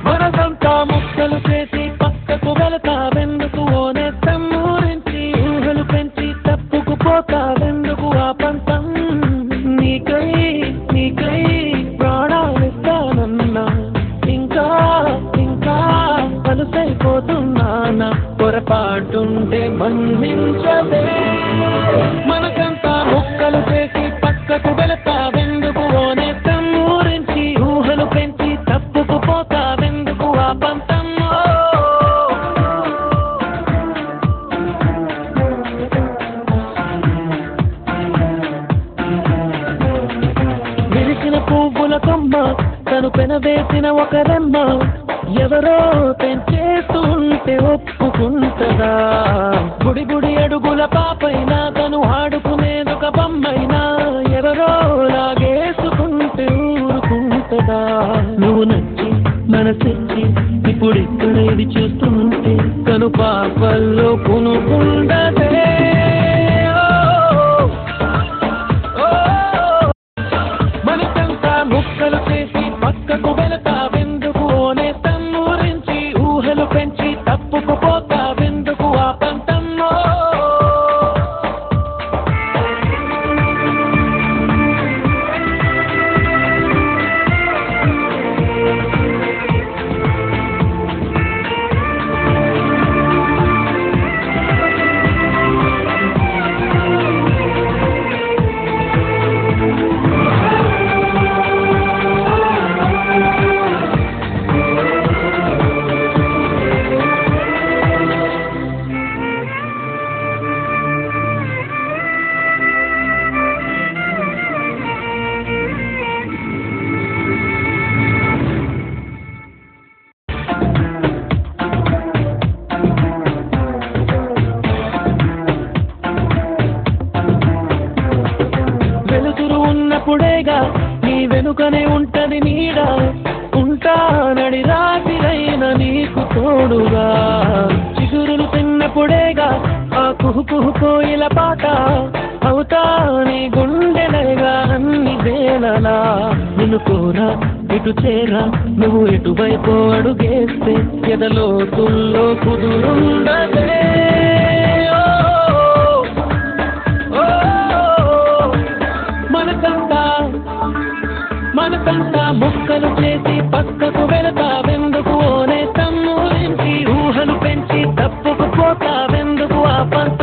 మనసంతా ముక్కలు చేసి పక్కకు వెళతావెందుకు ఓనేస్తం ఊరించి ఊహలు పెంచి తప్పుకుపోతావెందుకు ఆ పంతం నీకై నీకై ప్రాణాలిస్తానన్నా ఇంకా ఇంకా వలసైపోతున్నానా పొరపాటుంటే మన్నించదే మనసంతా ముక్కలు చేసి పక్కకు వెళతావెందుకు ఓనేస్తం ఊరించి ఊహలు పెంచి తప్పుకుపోతావెందుకు ఆ పంతం విరిసిన పువ్వుల కొమ్మ తను పెనవేసిన ఒక రెమ్మ ఎవరో పెంచేస్తుంటే ఒప్పుకుంటదా గుడి గుడి అడుగుల పాపైనా తను ఆడుకునేదొక బొమ్మైనా ఎవరో లాగేసుకుంటే ఊరుకుంటదా నువ్వు నచ్చి మనసిచ్చి ఇప్పుడు ఇక్కడ ఇది చూస్తుంటే తను పాపల్లో కొనుక్కుండదే మనసంతా ముక్కలు చేసి పక్కకు వెళతావెందుకు ఓనేస్తం ఊరించి ఊహలు పెంచి తప్పుకుపోతావెందుకు ఆ పంతంలో వెలుతురు ఉన్నప్పుడేగా నీ వెనుకనే ఉంటది నీడ ఉంటానడి రాత్రిరైన నీకు తోడుగా చిగురులు తిన్నప్పుడేగా ఆ కుహు కుహు కోయిల పాట అవుతా నీ గుండెలగా అన్ని వేళలా నిన్ను కోరా ఇటు చేరా నువ్వు ఎటువైపు అడుగేస్తే ఎదలోతుల్లో కుదురుండదే మనసంతా ముక్కలు చేసి పక్కకు వెళతావెందుకు ఓనేస్తం ఊరించి ఊహలు పెంచి తప్పుకుపోతావెందుకు ఆ పంత